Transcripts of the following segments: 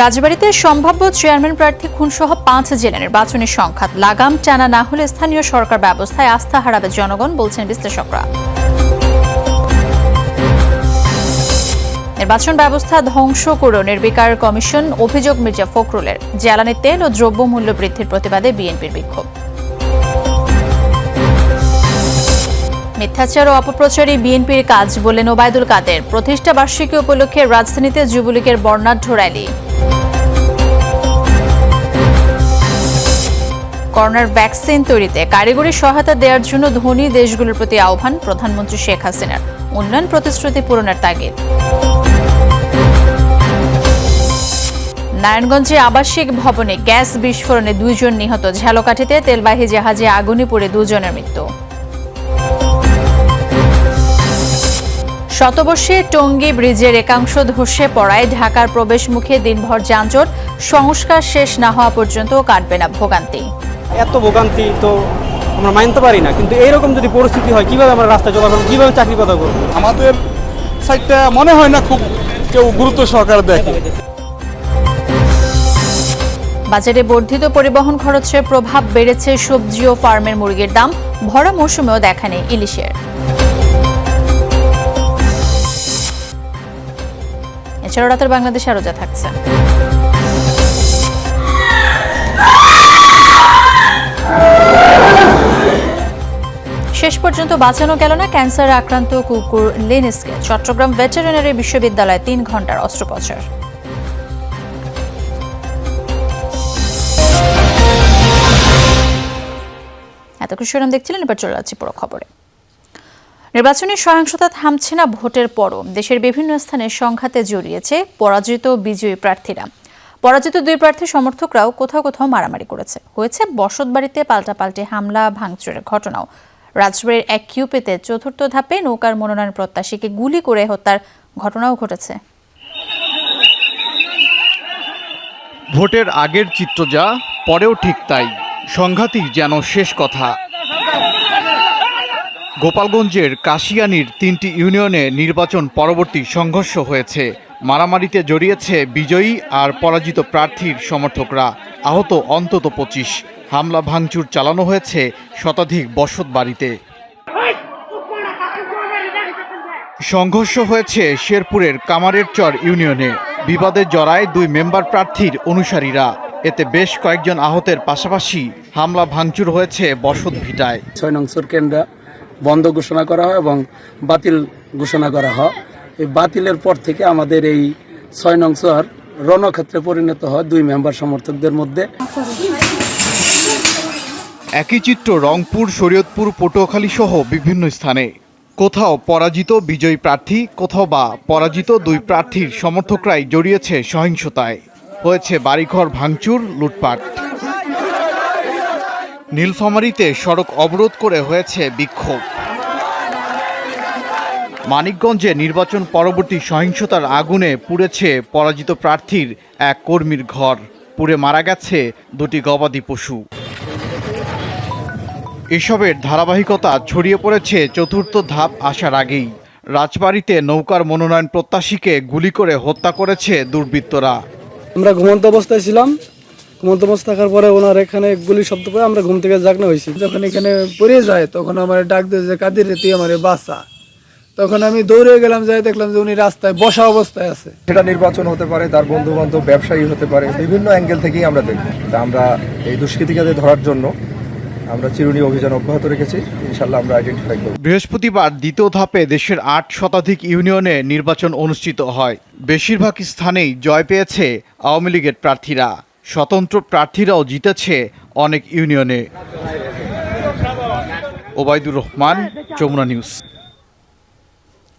রাজবাড়ীতে সম্ভাব্য চেয়ারম্যান প্রার্থী খুনসহ ৫ জেলা নির্বাচনের সংঘাত লাগাম টানা না হলে স্থানীয় সরকার ব্যবস্থায় আস্থা হারাবে জনগণ, বলছেন বিশ্লেষকরা। নির্বাচন ব্যবস্থা ধ্বংস করে নির্বিকার কমিশন, অভিযোগ মির্জা ফখরুলের। জ্বালানি তেল ও দ্রব্যমূল্য বৃদ্ধির প্রতিবাদে বিএনপির বিক্ষোভ। মিথ্যাচার ও অপপ্রচারই বিএনপির কাজ বললেন ওবায়দুল কাদের। প্রতিষ্ঠা বার্ষিকী উপলক্ষে রাজধানীতে যুবলীগের বর্ণাঢ্য র্যালি। করোনার ভ্যাকসিন তৈরিতে কারিগরি সহায়তা দেওয়ার জন্য ধনী দেশগুলোর প্রতি আহ্বান প্রধানমন্ত্রী শেখ হাসিনার। উন্নয়ন প্রতিশ্রুতি পূরণের তাগিদ। নারায়ণগঞ্জে আবাসিক ভবনে গ্যাস বিস্ফোরণে 2 জন নিহত। ঝালকাঠিতে তেলবাহী জাহাজে আগুনে পড়ে 2 জনের মৃত্যু। শতবর্ষে টঙ্গী ব্রিজের একাংশ ধসে পড়ায় ঢাকার প্রবেশমুখে দিনভর যানজট। সংস্কার শেষ না হওয়া পর্যন্ত কাটবে না ভোগান্তি। এত ভোগান্তি তো আমরা মানতে পারি না, কিন্তু এইরকম যদি পরিস্থিতি হয় কিভাবে আমরা রাস্তায় চলাফেরা, কিভাবে চাকরি কথা করবো? আমাদের সাইডটা মনে হয় না খুব কেউ গুরুত্ব সহকারে দেখে। বাজারে বর্ধিত পরিবহন খরচের প্রভাব বেড়েছে সবজি ও ফার্মের মুরগির দাম। ভরা মৌসুমেও দেখা নেই ইলিশের। এছাড়াও রাতের বাংলাদেশ আরো যা থাকছে। শেষ পর্যন্ত বাঁচানো গেল না ক্যান্সারে আক্রান্ত কুকুর লিনিসকে। চট্টগ্রাম ভেটেরিনারি বিশ্ববিদ্যালয়ে 3 ঘন্টার অস্ত্রোপচার। এতক্ষণ শিরোনাম দেখছিলেন, এবার চলে যাচ্ছি পুরো খবরে। নির্বাচনী সহিংসতা থামছে না ভোটের পরও দেশের বিভিন্ন স্থানে সংঘাতে জড়িয়েছে পরাজিত বিজয়ী প্রার্থীরা। পরাজিত 2 প্রার্থীর সমর্থকরাও কোথাও কোথাও মারামারি করেছে। হয়েছে বসতবাড়িতে পাল্টাপাল্টি হামলা ভাঙচুরের ঘটনাও। রাজবাড়ীর এক কিউপিতে 4র্থ ধাপে নৌকার মনোনয়ন প্রত্যাশীকে গুলি করে হত্যার ঘটনাও ঘটেছে। ভোটের আগের চিত্র যা, পরেও ঠিক তাই। সংঘাতই যেন শেষ কথা। গোপালগঞ্জের কাশিয়ানীর 3টি ইউনিয়নে নির্বাচন পরবর্তী সংঘর্ষ হয়েছে। মারামারিতে জড়িয়েছে বিজয়ী আর পরাজিত প্রার্থীর সমর্থকরা। আহত অন্তত 25। হামলা ভাঙচুর চালানো হয়েছে শতাধিক বসত বাড়িতে। সংঘর্ষ হয়েছে শেরপুরের কামারেরচর ইউনিয়নে। বিবাদে জড়ায় 2 মেম্বার প্রার্থীর অনুসারীরা। এতে বেশ কয়েকজন আহতের পাশাপাশি হামলা ভাঙচুর হয়েছে বসত ভিটায়। 6 নং কেন্দ্র বন্ধ ঘোষণা করা হয় এবং বাতিল ঘোষণা করা হয়। এই বাতিলের পর থেকে আমাদের এই 6 নং রণক্ষেত্রে পরিণত হয় 2 মেম্বার সমর্থকদের মধ্যে। একই চিত্র রংপুর, শরীয়তপুর, পটুয়াখালী সহ বিভিন্ন স্থানে। কোথাও পরাজিত বিজয়ী প্রার্থী, কোথাও বা পরাজিত 2 প্রার্থীর সমর্থকরাই জড়িয়েছে সহিংসতায়। হয়েছে বাড়িঘর ভাঙচুর, লুটপাট। নীলফামারীতে সড়ক অবরোধ করে হয়েছে বিক্ষোভ। মানিকগঞ্জে নির্বাচন পরবর্তী সহিংসতার আগুনে পুড়েছে পরাজিত প্রার্থীর এক কর্মীর ঘর। পুড়ে মারা গেছে 2টি গবাদি পশু। এসবের ধারাবাহিকতা ছড়িয়ে পড়েছে 4র্থ ধাপ আসার আগেই। রাজবাড়ীতে নৌকার মনোনয়ন প্রত্যাশীকে গুলি করে হত্যা করেছে দুর্বৃত্তরা। আমরা ঘুমন্ত অবস্থায় ছিলাম। ঘুমন্ত অবস্থা থাকার পরে ওনার এখানে গুলি শব্দ করে আমরা ঘুম থেকে জাগনা হয়েছি। যখন এখানে পড়ে যায় তখন আমার ডাক দিয়ে যে কাদের রে তুই আমার বাচ্চা। তখন আমি দৌড়ে গেলাম, যাই দেখলাম যে উনি রাস্তায় বসা অবস্থায় আছে। সেটা নির্বাচন হতে পারে, তার বন্ধু বান্ধব, ব্যবসায়ী হতে পারে, বিভিন্ন অ্যাঙ্গেল থেকেই আমরা দেখব। আমরা এই দুষ্কৃতিকাদের ধরার জন্য আমরা চিরুনি অভিযান অব্যাহত রেখেছি। ইনশাআল্লাহ আমরা আইডেন্টিফাই করব। বৃহস্পতিবার 2য় ধাপে দেশের 8 শতাধিক ইউনিয়নে নির্বাচন অনুষ্ঠিত হয়। বেশিরভাগ স্থানেই জয় পেয়েছে আওয়ামী লীগের প্রার্থীরা। স্বতন্ত্র প্রার্থীরাও জিতেছে অনেক ইউনিয়নে। ওবায়দুর রহমান, যমুনা নিউজ।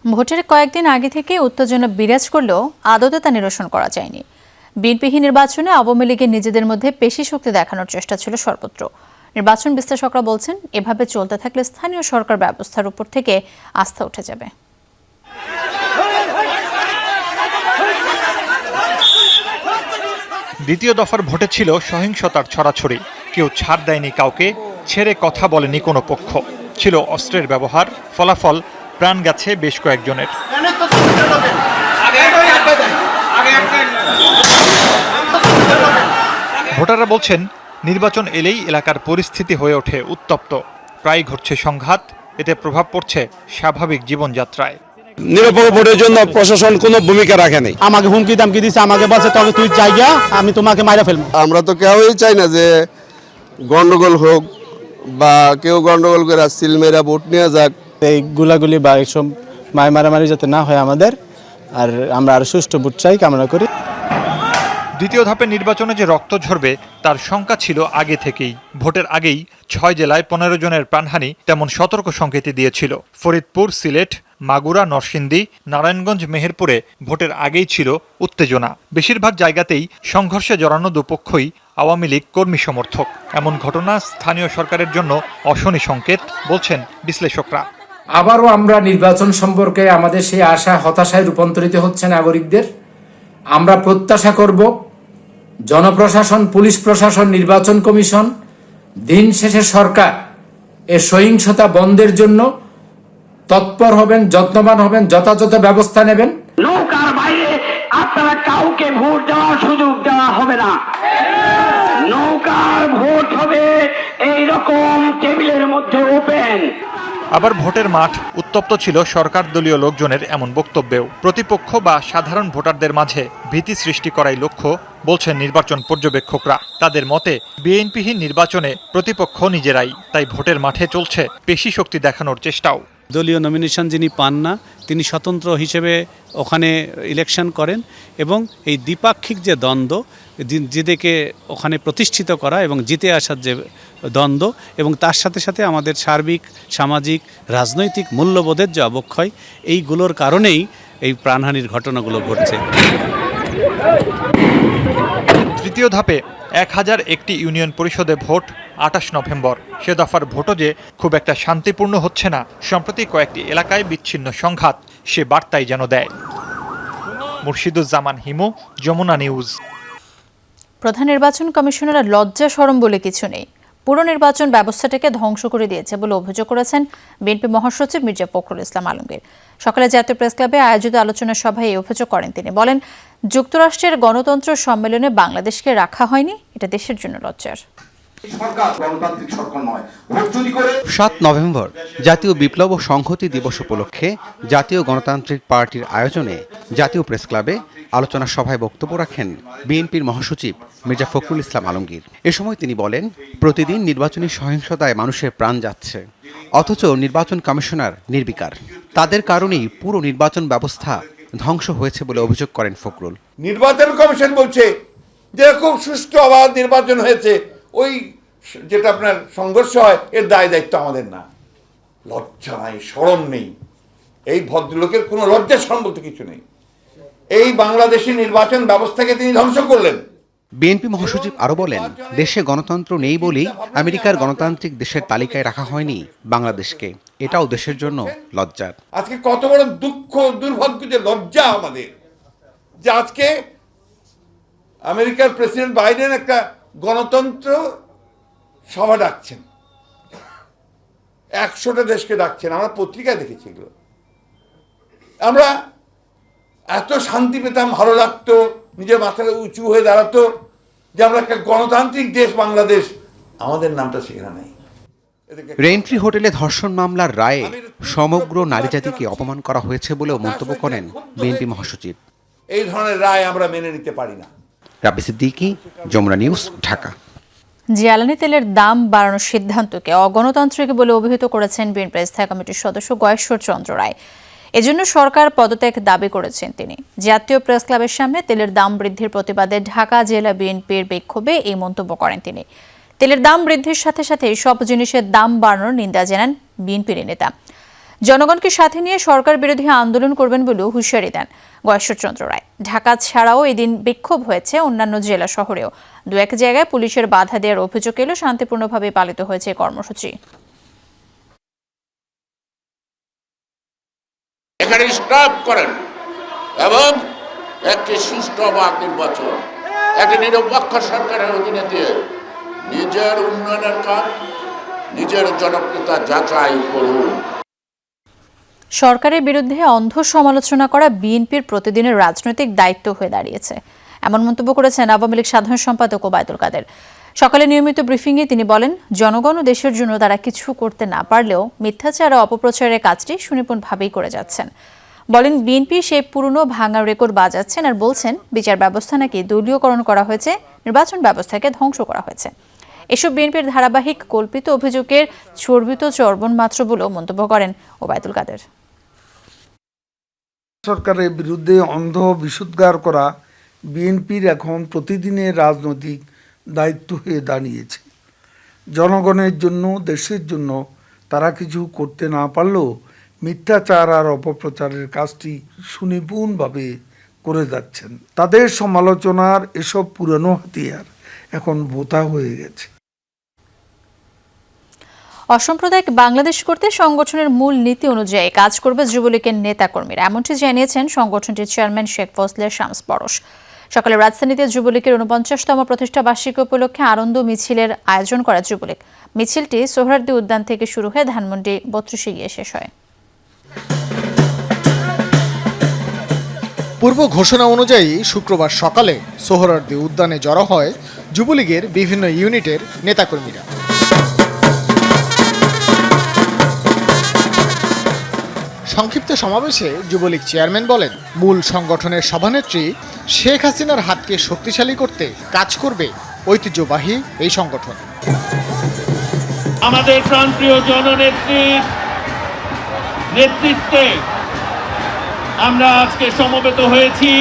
ভোটের কয়েকদিন আগে থেকে উত্তেজনা বিরাজ করলেও আদতে তা নিরসন করা যায়নি। বিএনপিহীন নির্বাচনে আওয়ামী লীগের নিজেদের মধ্যে পেশি শক্তি দেখানোর চেষ্টা ছিল সর্বত্র। নির্বাচন বিশ্লেষকরা বলছেন, এভাবে চলতে থাকলে স্থানীয় সরকার ব্যবস্থার উপর থেকে আস্থা উঠে যাবে। দ্বিতীয় দফার ভোটে ছিল সহিংসতার ছড়াছড়ি। কেউ ছাড় দেয়নি কাউকে, ছেড়ে কথা বলেনি কোনো পক্ষ। ছিল অস্ত্রের ব্যবহার, ফলাফল প্রাণ গেছে বেশ কয়েকজনের। ভোটাররা বলছেন নির্বাচন এলেই এলাকার পরিস্থিতি হয়ে ওঠে উত্তপ্ত, প্রায় ঘটছে সংঘাত, এতে প্রভাব পড়ছে স্বাভাবিক জীবনযাত্রায়। নিরপেক্ষ ভোটের জন্য প্রশাসন কোনো ভূমিকা রাখে নাই। আমাকে হুমকি দামকি দিচ্ছে, আমাকে বলছে তবে তুই জায়গা আমি তোমাকে মাইরা ফেলবো। আমরা তো কেউই চাই না যে গন্ডগোল হোক বা কেউ গন্ডগোল করে সিল মেরা ভোট নিয়ে যাক। এই গুলাগুলি বা এইসব মারামারি যাতে না হয় আমাদের, আর আমরা আরো সুষ্ঠু ভোট চাই কামনা করি। দ্বিতীয় ধাপে নির্বাচনে যে রক্ত ঝরবে তার শঙ্কা ছিল আগে থেকেই। ভোটের আগেই 6 জেলায় 15 জনের প্রাণহানি তেমন সতর্ক সংকেতই দিয়েছিল। ফরিদপুর, সিলেট, মাগুরা, নরসিংদী, নারায়ণগঞ্জ, মেহেরপুরে ভোটের আগেই ছিল উত্তেজনা। বেশিরভাগ জায়গাতেই সংঘর্ষে জড়ানো দুপক্ষই আওয়ামী লীগ কর্মী সমর্থক। এমন ঘটনা স্থানীয় সরকারের জন্য অশনি সংকেত বলছেন বিশ্লেষকরা। আবারও আমরা নির্বাচন সম্পর্কে আমাদের সেই আশা হতাশায় রূপান্তরিত হচ্ছে নাগরিকদের। আমরা প্রত্যাশা করব জনপ্রশাসন, পুলিশ প্রশাসন, নির্বাচন কমিশন, দিন শেষে সরকার এ সহিংসতা বন্ধের জন্য তৎপর হবেন, যত্নবান হবেন, যথাযথ ব্যবস্থা নেবেন। নৌকার বাইরে আপনারা কাউকে ভোট দেওয়ার সুযোগ দেওয়া হবে না। নৌকার ভোট হবে এইরকম টেবিলের মধ্যে ওপেন। আবার ভোটের মাঠ উত্তপ্ত ছিল সরকার দলীয় লোকজনের এমন বক্তব্যেও। প্রতিপক্ষ বা সাধারণ ভোটারদের মাঝে ভীতি সৃষ্টি করাই লক্ষ্য বলছেন নির্বাচন পর্যবেক্ষকরা। তাদের মতে বিএনপিহীন নির্বাচনে প্রতিপক্ষ নিজেরাই, তাই ভোটের মাঠে চলছে পেশি শক্তি দেখানোর চেষ্টাও। দলীয় নমিনেশন যিনি পান না তিনি স্বতন্ত্র হিসেবে ওখানে ইলেকশন করেন, এবং এই দ্বিপাক্ষিক যে দ্বন্দ্ব, যেদিকে ওখানে প্রতিষ্ঠিত করা এবং জিতে আসার যে দ্বন্দ্ব, এবং তার সাথে সাথে আমাদের সার্বিক সামাজিক রাজনৈতিক মূল্যবোধের যে অবক্ষয়, এইগুলোর কারণেই এই প্রাণহানির ঘটনাগুলো ঘটছে। তৃতীয় ধাপে 1001টি ইউনিয়ন পরিষদে ভোট 28 নভেম্বর। সে দফার ভোটও যে খুব একটা শান্তিপূর্ণ হচ্ছে না, সম্প্রতি কয়েকটি এলাকায় বিচ্ছিন্ন সংঘাত সে বার্তাই যেন দেয়। মুর্শিদুজ্জামান হিমু, যমুনা নিউজ। প্রধান নির্বাচন কমিশনার লজ্জা শরম বলে কিছু নেই, পুরো নির্বাচন ব্যবস্থাটাকে ধ্বংস করে দিয়েছে বলে অভিযোগ করেছেন বিএনপি মহাসচিব মির্জা ফখরুল ইসলাম আলমগীর। সকালে জাতীয় প্রেস ক্লাবে আয়োজিত আলোচনা সভায় এই অভিযোগ করেন তিনি। বলেন, যুক্তরাষ্ট্রের গণতন্ত্র সম্মেলনে বাংলাদেশকে রাখা হয়নি, এটা দেশের জন্য লজ্জার। 7 নভেম্বর জাতীয় বিপ্লব ও সংহতি দিবস উপলক্ষে জাতীয় গণতান্ত্রিক পার্টির আয়োজনে জাতীয় প্রেস ক্লাবে আলোচনা সভায় বক্তব্য রাখেন বিএনপির মহাসচিব মির্জা ফখরুল ইসলাম আলমগীর। এ সময় তিনি বলেন, প্রতিদিন নির্বাচনী সহিংসতায় মানুষের প্রাণ যাচ্ছে, অথচ নির্বাচন কমিশনার নির্বিকার। তাদের কারণেই পুরো নির্বাচন ব্যবস্থা ধ্বংস হয়েছে বলে অভিযোগ করেন ফখরুল। নির্বাচন কমিশন বলছে যে খুব সুষ্ঠু অবাধ নির্বাচন হয়েছে, ওই যেটা আপনার সংঘর্ষ হয় এর দায় দায়িত্ব আমাদের না। লজ্জা নাই, শরম নেই। এই ভদ্রলোকের কোনো লজ্জা শরম বলতে কিছু নেই। এই বাংলাদেশের নির্বাচন ব্যবস্থাকে তিনি ধ্বংস করলেন। বিএনপি মহাসচিব আরো বলেন, দেশে গণতন্ত্র নেই বলেই আমেরিকার গণতান্ত্রিক দেশের তালিকায় রাখা হয়নি বাংলাদেশকে, এটাও দেশের জন্য লজ্জার। আজকে কত বড় দুঃখ, দুর্ভাগ্য, যে লজ্জা আমাদের, যে আজকে আমেরিকার প্রেসিডেন্ট বাইডেন একটা গণতন্ত্র সভা ডাকছেন, 100টা দেশকে ডাকছেন। আমরা পত্রিকায় দেখেছি এগুলো। আমরা এত শান্তি পেতাম, ভালো লাগতো, নিজের মাথাটা উঁচু হয়ে দাঁড়াতো যে আমরা একটা গণতান্ত্রিক দেশ বাংলাদেশ, আমাদের নামটা সেখানে নেই। রেইনট্রি হোটেলে ধর্ষণ মামলার রায়ে সমগ্র নারী জাতিকে অপমান করা হয়েছে বলেও মন্তব্য করেন বিএনপি মহাসচিব। এই ধরনের রায় আমরা মেনে নিতে পারি না। রাব্বি সিদ্দিকী, যমুনা নিউজ, ঢাকা। জ্বালানি তেলের দাম বাড়ানোর সিদ্ধান্তকে অগণতান্ত্রিক বলে অভিহিত করেছেন বিএনপি স্থায়ী কমিটির সদস্য গয়েশ্বর চন্দ্র রায়। এজন্য সরকার পদত্যাগ দাবি করেছেন তিনি। জাতীয় প্রেস ক্লাবের সামনে তেলের দাম বৃদ্ধির প্রতিবাদে ঢাকা জেলা বিএনপির বিক্ষোভে এই মন্তব্য করেন তিনি। তেলের দাম বৃদ্ধির সাথে সাথে সব জিনিসের দাম বাড়ানোর নিন্দা জানান বিএনপির নেতা। জনগণকে সাথে নিয়ে সরকার বিরোধী আন্দোলন করবেন বলেও হুঁশিয়ারি দেন গয়েশ্বর চন্দ্র রায়। ঢাকা ছাড়াও এদিন বিক্ষোভ হয়েছে অন্যান্য জেলা শহরেও। 2-1 জায়গায় পুলিশের বাধা দেওয়ার অভিযোগ এলেও শান্তিপূর্ণভাবে পালিত হয়েছে কর্মসূচি। এখানে স্টপ করেন এবং একটি সুষ্ঠু অবাধ নির্বাচন, একটি নিরপেক্ষ সরকারের অধীনে দিয়ে নিজের উন্নয়নের কাজ, নিজের জনপ্রিয়তা যাচাই করুন। সরকারের বিরুদ্ধে অন্ধ সমালোচনা করা বিএনপির প্রতিদিনের রাজনৈতিক দায়িত্ব হয়ে দাঁড়িয়েছে। এমন মন্তব্য করেছেন আওয়ামী লীগ সাধারণ সম্পাদক ওবায়দুল কাদের। সকালে নিয়মিত ব্রিফিংয়ে তিনি বলেন, জনগণ ও দেশের জন্য তারা কিছু করতে না পারলেও মিথ্যাচার ও অপপ্রচারের কাজটি সুনিপুণভাবেই করে যাচ্ছেন। বলেন, বিএনপি সেই পুরনো ভাঙা রেকর্ড বাজাচ্ছেন আর বলছেন বিচার ব্যবস্থা নাকি দলীয়করণ করা হয়েছে, নির্বাচন ব্যবস্থাকে ধ্বংস করা হয়েছে। এসব বিএনপির ধারাবাহিক কল্পিত অভিযোগের চর্বিত চর্বণ মাত্র বলেও মন্তব্য করেন ওবায়দুল কাদের। সরকারের বিরুদ্ধে অন্ধ বিশুদ্ধার করা বিএনপির এখন প্রতিদিনের রাজনৈতিক দায়িত্ব হয়ে দাঁড়িয়েছে। জনগণের জন্য, দেশের জন্য তারা কিছু করতে না পারলেও মিথ্যাচার আর অপপ্রচারের কাজটি সুনিপুণভাবে করে যাচ্ছেন। তাদের সমালোচনার এসব পুরনো হাতিয়ার এখন ভোঁতা হয়ে গেছে। অসাম্প্রদায়িক বাংলাদেশ করতে সংগঠনের মূল নীতি অনুযায়ী কাজ করবে যুবলীগের নেতাকর্মীরা, এমনটি জানিয়েছেন সংগঠনটির চেয়ারম্যান শেখ ফজলে শামস পরশ। সকালে রাজধানীতে যুবলীগের ৪৯তম প্রতিষ্ঠা বার্ষিকী উপলক্ষে আনন্দ মিছিলের আয়োজন করে যুবলীগ। মিছিলটি সোহরাওয়ার্দী উদ্যান থেকে শুরু হয়ে ধানমন্ডি ৩২ গিয়ে শেষ হয়। পূর্ব ঘোষণা অনুযায়ী শুক্রবার সকালে সোহরাওয়ার্দী উদ্যানে জড়ো হয় যুবলীগের বিভিন্ন ইউনিটের নেতাকর্মীরা। সংক্ষিপ্ত সমাবেশে যুবলীগ চেয়ারম্যান বলেন, মূল সংগঠনের সভানেত্রী শেখ হাসিনার হাতকে শক্তিশালী করতে কাজ করবে ঐতিহ্যবাহী এই সংগঠন। আমাদের প্রান্তীয় জননেত্রীর নেতৃত্বে আমরা আজকে সমবেত হয়েছি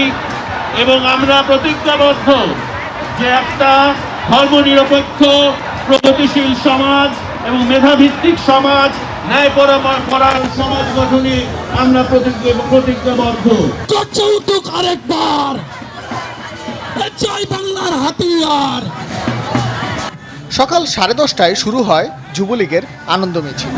এবং আমরা প্রতিজ্ঞাবদ্ধ যে একটা ধর্মনিরপেক্ষ প্রগতিশীল সমাজ এবং মেধাভিত্তিক সমাজ, ন্যায়পরায়ণ সমাজ গঠনে আমরা প্রতিজ্ঞাবদ্ধ। যৌতুক আরেকবার, জয় বাংলার হাতিয়ার। সকাল 10:30টায় শুরু হয় যুবলীগের আনন্দ মিছিল।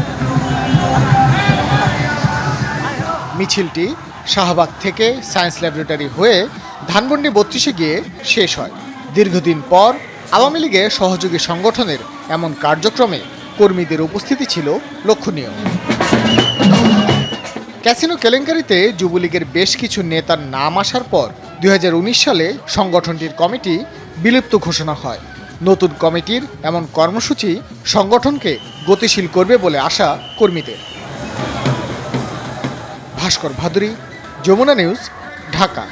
মিছিলটি শাহবাগ থেকে সায়েন্স ল্যাবরেটরি হয়ে ধানমন্ডি ৩২ গিয়ে শেষ হয়। দীর্ঘদিন পর আওয়ামী লীগের সহযোগী সংগঠনের এমন কার্যক্রমে কর্মীদের উপস্থিতি ছিল লক্ষণীয়। ক্যাসিনো কেলেঙ্কারিতে যুবলীগের বেশ কিছু নেতার নাম আসার পর 2019 সালে সংগঠনটির কমিটি বিলুপ্ত ঘোষণা হয়। নতুন কমিটির এমন কর্মসূচি সংগঠনকে গতিশীল করবে বলে আশা কর্মীদের। Bhaskar Bhaduri, Jamuna News, Dhaka.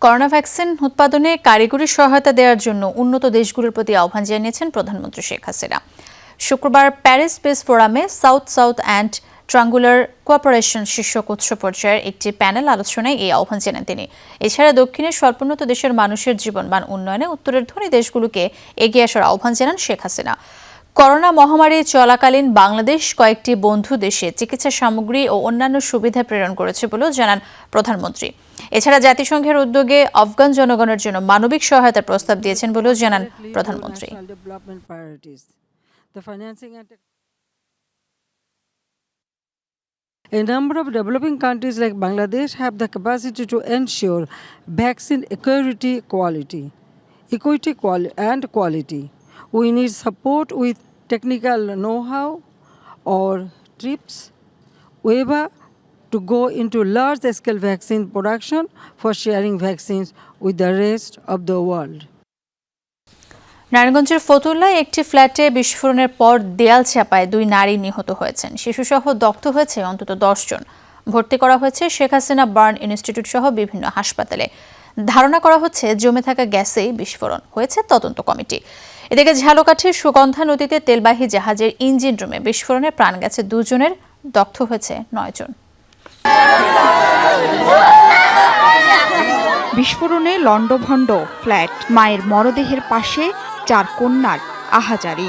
Corona vaccine উৎপাদনে কারিগরি সহায়তা দেওয়ার জন্য উন্নত দেশগুলোর প্রতি আহ্বান জানিয়েছেন প্রধানমন্ত্রী শেখ হাসিনা। শুক্রবার প্যারিস পেস ফোরামে south south and triangular cooperation শীর্ষক উচ্চ পর্যায়ের একটি প্যানেল আলোচনায় এই আহ্বান জানান তিনি। এছাড়া দক্ষিণের স্বল্পোন্নত দেশের মানুষের জীবনমান উন্নয়নে উত্তরের ধনী দেশগুলোকে এগিয়ে আসার আহ্বান জানান শেখ হাসিনা। করোনা মহামারী চলাকালীন বাংলাদেশ কয়েকটি বন্ধু দেশে চিকিৎসা সামগ্রী ও অন্যান্য সুবিধা প্রেরণ করেছে বলেও জানান প্রধানমন্ত্রী। এছাড়া জাতিসংঘের উদ্যোগে আফগান জনগণের জন্য মানবিক সহায়তার প্রস্তাব দিয়েছেন বলেও জানান প্রধানমন্ত্রী। A number of developing countries like Bangladesh have the capacity to ensure vaccine equity and quality. We need support with technical know-how or TRIPS waiver to go into large-scale vaccine production for sharing vaccines with the rest of the world. নারায়ণগঞ্জের ফতুল্লায় একটি ফ্ল্যাটে বিস্ফোরণের পর দেয়াল চাপায় 2 নারী নিহত হয়েছেন। শিশুসহ দগ্ধ হয়েছে অন্তত 10 জন। ভর্তি করা হয়েছে শেখ হাসিনা বার্ন ইনস্টিটিউট সহ বিভিন্ন হাসপাতালে। ধারণা করা হচ্ছে জমে থাকা গ্যাসেই বিস্ফোরণ হয়েছে, তদন্ত কমিটি। এদিকে ঝালকাঠির সুগন্ধা নদীতে তেলবাহী জাহাজের ইঞ্জিন রুমে বিস্ফোরণে প্রাণ গেছে 2 জনের, দগ্ধ হয়েছে 9 জন। বিস্ফোরণে লণ্ডভণ্ড ফ্ল্যাট, মায়ের মরদেহের পাশে 4 কন্যার আহাজারি।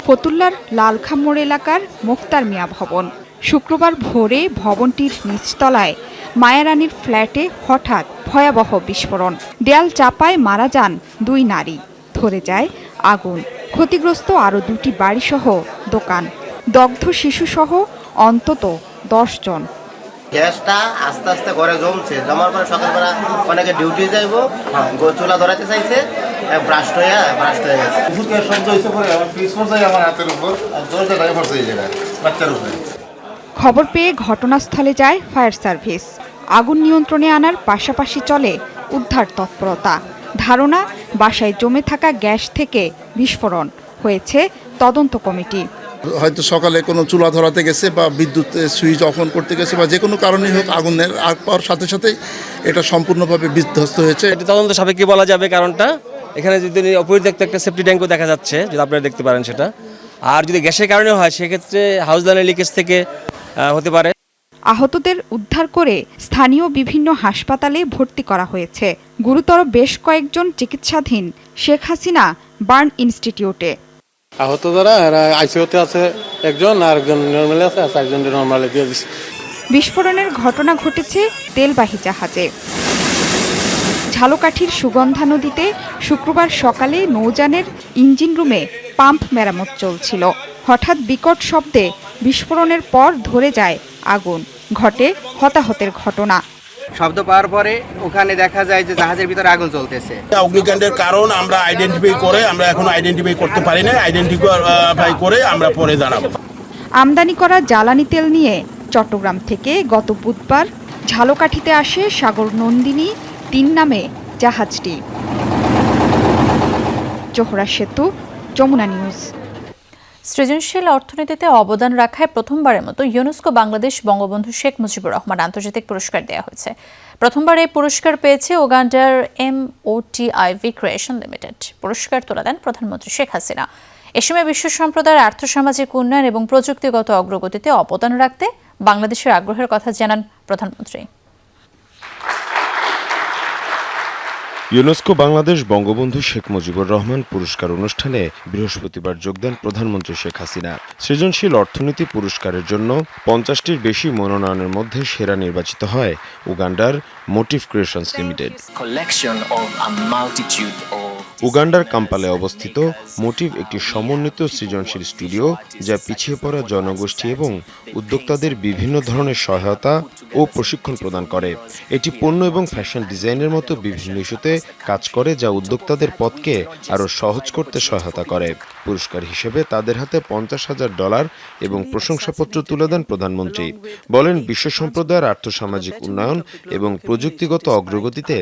ফতুল্লার লালখামোড় এলাকার মুক্তার মিয়া ভবন। শুক্রবার ভোরে ভবনটির নিচতলায় মায়ারানীর ফ্ল্যাটে হঠাৎ ভয়াবহ বিস্ফোরণ। দেয়াল চাপায় মারা যান 2 নারী, ধরে যায় আগুন। ক্ষতিগ্রস্ত আরও 2টি বাড়িসহ দোকান। দগ্ধ শিশুসহ অন্তত 10 জন। গ্যাসটা আস্তে আস্তে ঘরে জমছে, জমার পরে সকালবেলা অনেকে ডিউটি যাইব, চুলা ধরাতে চাইছে, ব্রাস্ট হয়ে গেছে। শব্দ হয়েছে পরে আমার হাতের উপর বাচ্চার উপরে। খবর পেয়ে ঘটনাস্থলে যায় ফায়ার সার্ভিস। আগুন নিয়ন্ত্রণে আনার পাশাপাশি চলে উদ্ধার তৎপরতা। ধারণা, বাসায় জমে থাকা গ্যাস থেকে বিস্ফোরণ হয়েছে। তদন্ত কমিটি হয়তো সকালে কোনো চুলা ধরাতে গেছে বা বিদ্যুৎ সুইচ অফ অন করতে গেছে বা যে কোনো কারণেই হোক আগুনের আগ পাওয়ার সাথে সাথেই এটা সম্পূর্ণভাবে বিধ্বস্ত হয়েছে। এটা তদন্ত সাপেক্ষে বলা যাবে, কারণটা এখানে যদি অপরিত্যক্ত একটা সেফটি ট্যাঙ্কও দেখা যাচ্ছে, যদি আপনারা দেখতে পারেন সেটা। আর যদি গ্যাসের কারণে হয় সেক্ষেত্রে হাউস লাইনের লিকেজ থেকে হতে পারে। আহতদের উদ্ধার করে স্থানীয় বিভিন্ন হাসপাতালে ভর্তি করা হয়েছে। গুরুতর বেশ কয়েকজন চিকিৎসাধীন শেখ হাসিনা বার্ন ইনস্টিটিউটে। আহত যারা আইসিইউতে আছে একজন, আর একজন নরমালি আছে, আর একজন নরমালি দিয়ে দিচ্ছে। বিস্ফোরণের ঘটনা ঘটেছে তেলবাহী জাহাজে। ঝালকাঠির সুগন্ধা নদীতে শুক্রবার সকালে নৌযানের ইঞ্জিন রুমে পাম্প মেরামত চলছিল। হঠাৎ বিকট শব্দে বিস্ফোরণের পর ধরে যায় আগুন। ঘটে হতাহতের ঘটনা। শব্দ পাওয়ার পরে ওখানে দেখা যায় যে জাহাজের ভিতরে আগুন চলতেছে। অগ্নিকাণ্ডের কারণ আমরা এখনো আইডেন্টিফাই করতে পারি না। আইডেন্টিফাই করে আমরা পরে জানাবো। আমদানি করা জ্বালানি তেল নিয়ে চট্টগ্রাম থেকে গত বুধবার ঝালকাঠিতে আসে সাগর নন্দিনী ৩ নামে জাহাজটি। জোহরা সেতু, যমুনা নিউজ। সৃজনশীল অর্থনীতিতে অবদান রাখায় প্রথমবারের মতো ইউনেস্কো বাংলাদেশ বঙ্গবন্ধু শেখ মুজিবুর রহমান আন্তর্জাতিক পুরস্কার দেওয়া হয়েছে। প্রথমবার এই পুরস্কার পেয়েছে উগান্ডার MOTIV ক্রিয়েশন লিমিটেড। পুরস্কার তুলে দেন প্রধানমন্ত্রী শেখ হাসিনা। এ সময় বিশ্ব সম্প্রদায়ের আর্থসামাজিক উন্নয়ন এবং প্রযুক্তিগত অগ্রগতিতে অবদান রাখতে বাংলাদেশের আগ্রহের কথা জানান প্রধানমন্ত্রী। ইউনেস্কো বাংলাদেশ বঙ্গবন্ধু শেখ মুজিবুর রহমান পুরস্কার অনুষ্ঠানে বৃহস্পতিবার যোগ দেন প্রধানমন্ত্রী শেখ হাসিনা। সৃজনশীল অর্থনীতি পুরস্কারের জন্য 50টির বেশি মনোনয়নের মধ্যে সেরা নির্বাচিত হয় উগান্ডার মোটিভ ক্রিয়েশনস লিমিটেড। উগান্ডার কাম্পালে অবস্থিত মোটিভ একটি সমন্বিত সৃজনশীল স্টুডিও, যা পিছিয়ে পড়া জনগোষ্ঠী এবং উদ্যোক্তাদের বিভিন্ন ধরনের সহায়তা ও প্রশিক্ষণ প্রদান করে। এটি পণ্য এবং ফ্যাশন ডিজাইনের মতো বিভিন্ন ইস্যুতে কাজ করে, যা উদ্যোক্তাদের পথকে আরও সহজ করতে সহায়তা করে। পুরস্কার হিসেবে তাদের হাতে $50,000 এবং প্রশংসাপত্র তুলে দেন প্রধানমন্ত্রী। বলেন, বিশ্ব সম্প্রদায়ের আর্থসামাজিক উন্নয়ন এবং প্রযুক্তিগত অগ্রগতিতে